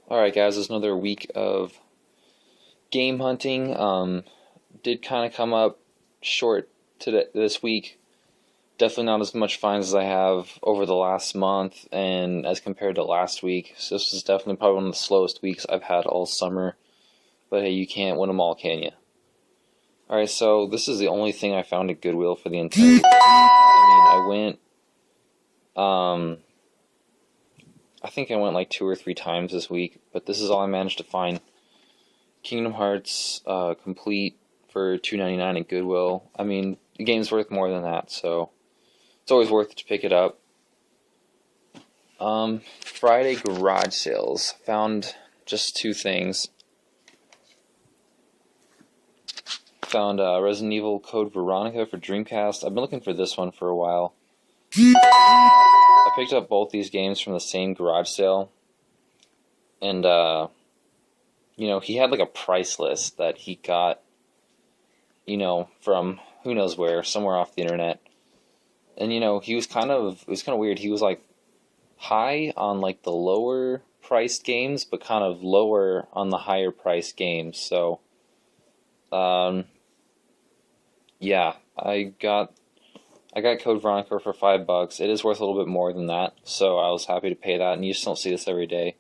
Alright guys, it's another week of game hunting. Did kind of come up short this week. Definitely not as much finds as I have over the last month and as compared to last week. So this is definitely probably one of the slowest weeks I've had all summer. But hey, you can't win them all, can you? Alright, so this is the only thing I found at Goodwill for the entire week. I went, I think I went like 2 or 3 times this week, but this is all I managed to find. Kingdom Hearts complete for $2.99 at Goodwill. I mean, the game's worth more than that, so it's always worth it to pick it up. Friday garage sales. Found just 2 things. Found Resident Evil Code Veronica for Dreamcast. I've been looking for this one for a while. I picked up both these games from the same garage sale, and he had like a price list that he got, from who knows where, somewhere off the internet. And it was kind of weird. He was like high on like the lower priced games, but kind of lower on the higher priced games. So, yeah, I got Code Veronica for $5. It is worth a little bit more than that, so I was happy to pay that. And you just don't see this every day.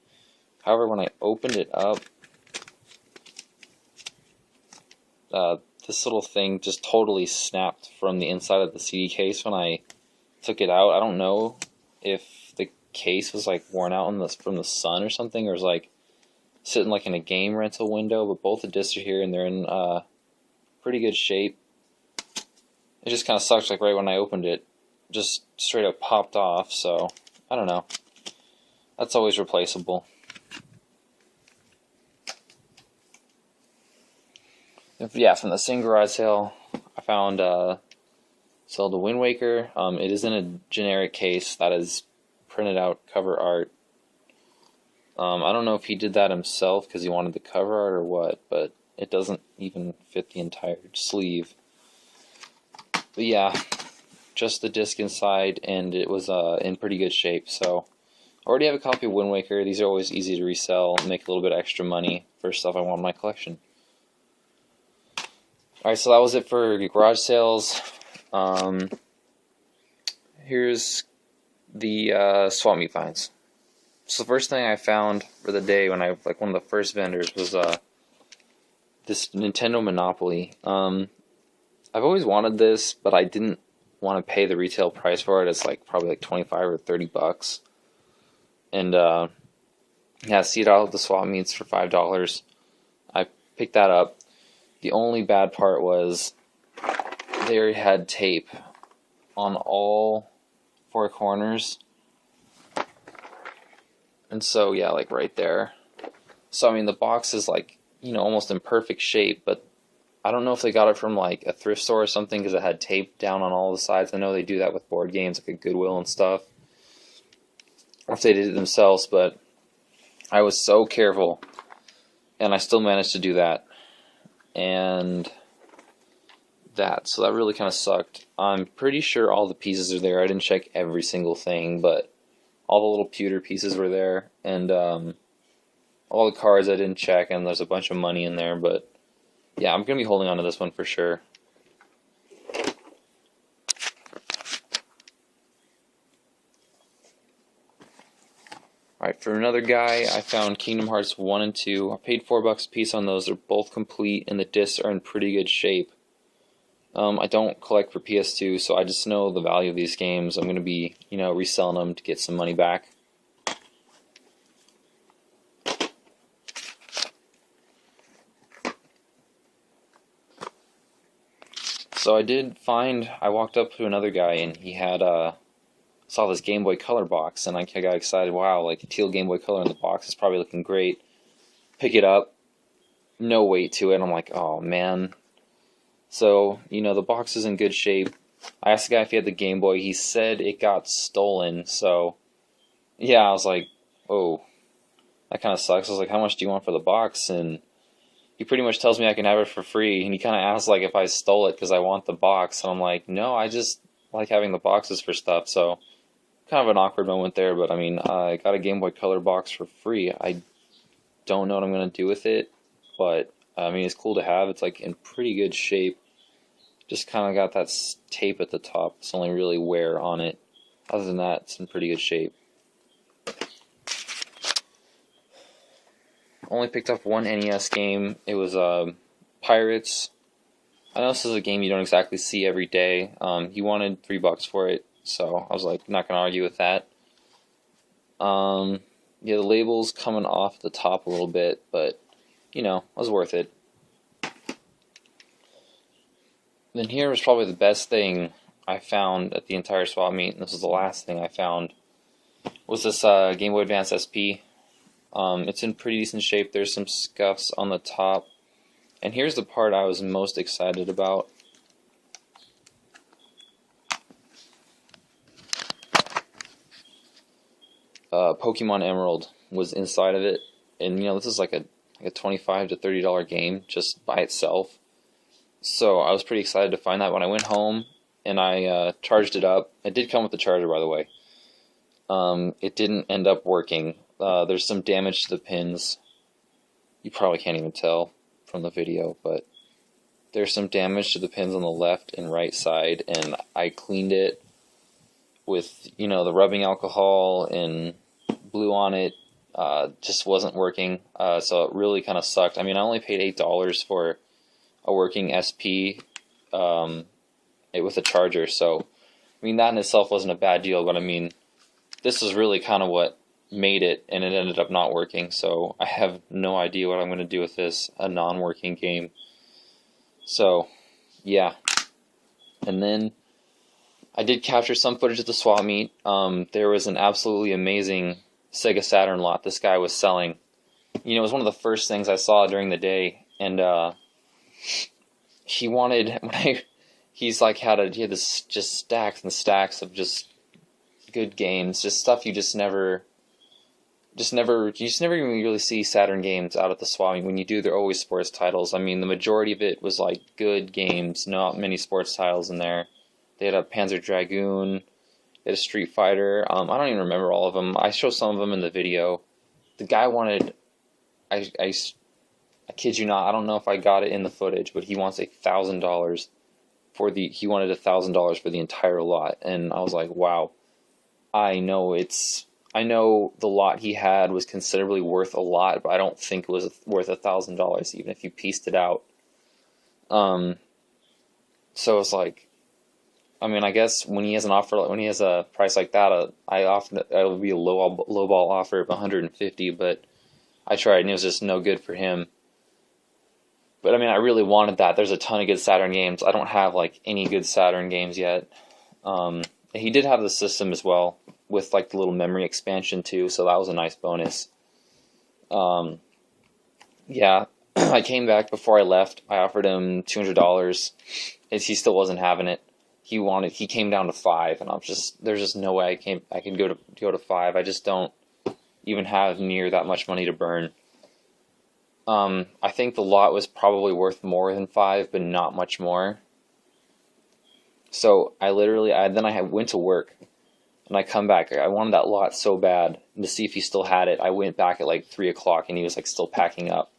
However, when I opened it up, this little thing just totally snapped from the inside of the CD case when I took it out. I don't know if the case was like worn out from the sun or something, or was like sitting like in a game rental window, but both the discs are here and they're in pretty good shape. It just kind of sucks, like right when I opened it, just straight up popped off, so I don't know. That's always replaceable. Yeah, from the same garage sale, I found Zelda Wind Waker. It is in a generic case that is printed out cover art. I don't know if he did that himself because he wanted the cover art or what, but it doesn't even fit the entire sleeve. But yeah, just the disc inside, and it was in pretty good shape. So I already have a copy of Wind Waker. These are always easy to resell and make a little bit extra money for stuff I want in my collection. Alright, so that was it for garage sales. Here's the swap meet finds. So the first thing I found for the day when one of the first vendors was this Nintendo Monopoly. I've always wanted this, but I didn't want to pay the retail price for it. It's probably like $25 or $30. And yeah, see it all at the swap meets for $5. I picked that up. The only bad part was they had tape on all 4 corners. And so, yeah, like right there. So, I mean, the box is almost in perfect shape, but I don't know if they got it from like a thrift store or something because it had tape down on all the sides. I know they do that with board games like a Goodwill and stuff. Or if they did it themselves, but I was so careful and I still managed to do that. And so that really kind of sucked. I'm pretty sure all the pieces are there. I didn't check every single thing, but all the little pewter pieces were there, and all the cards I didn't check, and there's a bunch of money in there, but yeah, I'm going to be holding on to this one for sure. Alright, for another guy, I found Kingdom Hearts 1 and 2. I paid $4 a piece on those. They're both complete, and the discs are in pretty good shape. I don't collect for PS2, so I just know the value of these games. I'm going to be, reselling them to get some money back. So I walked up to another guy, and he had, saw this Game Boy Color box, and I got excited. Wow, like the teal Game Boy Color in the box is probably looking great. Pick it up, no weight to it. I'm like, oh man. So, the box is in good shape. I asked the guy if he had the Game Boy. He said it got stolen. So, yeah, I was like, oh, that kind of sucks. I was like, how much do you want for the box? And he pretty much tells me I can have it for free. And he kind of asks if I stole it because I want the box. And I'm like, no, I just like having the boxes for stuff. So, kind of an awkward moment there. But, I mean, I got a Game Boy Color box for free. I don't know what I'm going to do with it, but I mean, it's cool to have. It's like in pretty good shape. Just kind of got that tape at the top. It's only really wear on it. Other than that, it's in pretty good shape. Only picked up one NES game. It was Pirates. I know this is a game you don't exactly see every day. He wanted $3 for it, so I was like, not gonna argue with that. Yeah, the label's coming off the top a little bit, but you know, it was worth it. Then here was probably the best thing I found at the entire swap meet, and this was the last thing I found, was this Game Boy Advance SP. It's in pretty decent shape. There's some scuffs on the top. And here's the part I was most excited about. Pokemon Emerald was inside of it. And you know, this is like a $25 to $30 game just by itself. So I was pretty excited to find that when I went home and I charged it up. It did come with the charger, by the way. It didn't end up working. There's some damage to the pins. You probably can't even tell from the video, but there's some damage to the pins on the left and right side, and I cleaned it with, you know, the rubbing alcohol and glue on it. Just wasn't working, so it really kind of sucked. I mean, I only paid $8 for a working SP with a charger, so I mean, that in itself wasn't a bad deal, but I mean, this is really kind of what made it, and it ended up not working, so I have no idea what I'm going to do with this, a non-working game. So, yeah. And then I did capture some footage at the swap meet. There was an absolutely amazing Sega Saturn lot this guy was selling. You know, it was one of the first things I saw during the day, and he wanted, he's like he had this just stacks and stacks of just good games, just stuff you just never even really see Saturn games out at the swap meet. When you do, they're always sports titles. I mean, the majority of it was like good games, not many sports titles in there. They had a Panzer Dragoon, they had a Street Fighter. I don't even remember all of them. I showed some of them in the video. The guy wanted, I kid you not, I don't know if I got it in the footage, but he wants $1,000 he wanted $1,000 for the entire lot, and I was like, wow. I know the lot he had was considerably worth a lot, but I don't think it was worth $1,000, even if you pieced it out. So it's like, I mean, I guess when he has an offer, when he has a price like that, it'll be a lowball offer of $150, but I tried and it was just no good for him. But I mean, I really wanted that. There's a ton of good Saturn games. I don't have like any good Saturn games yet. He did have the system as well, with like the little memory expansion too, so that was a nice bonus. Yeah, I came back before I left. I offered him $200. He still wasn't having it. He came down to $5, and there's just no way I can go to $5. I just don't even have near that much money to burn. I think the lot was probably worth more than $5, but not much more. So I went to work, and I come back. I wanted that lot so bad to see if he still had it. I went back at like 3 o'clock, and he was like still packing up.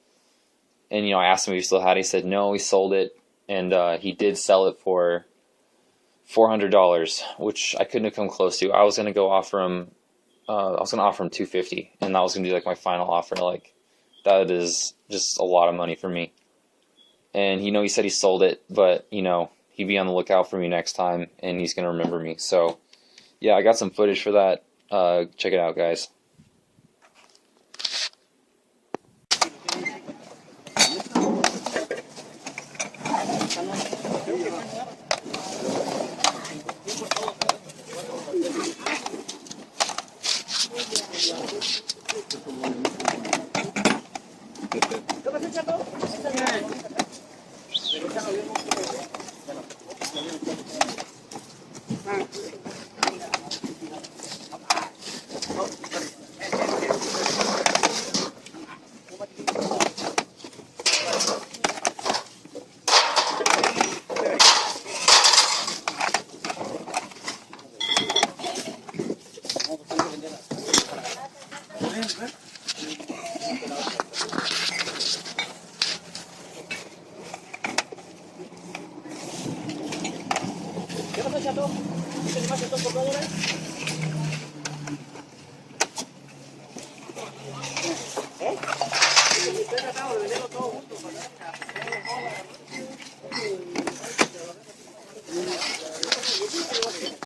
And you know, I asked him if he still had it. He said no, he sold it, and he did sell it for $400, which I couldn't have come close to. I was gonna offer him $250, and that was gonna be like my final offer. Like, that is just a lot of money for me. And you know, he said he sold it, but you know, he'd be on the lookout for me next time, and he's gonna remember me. So yeah, I got some footage for that. Check it out, guys. ¿Qué pasa, chato? ¿Qué te pasa estos compradores?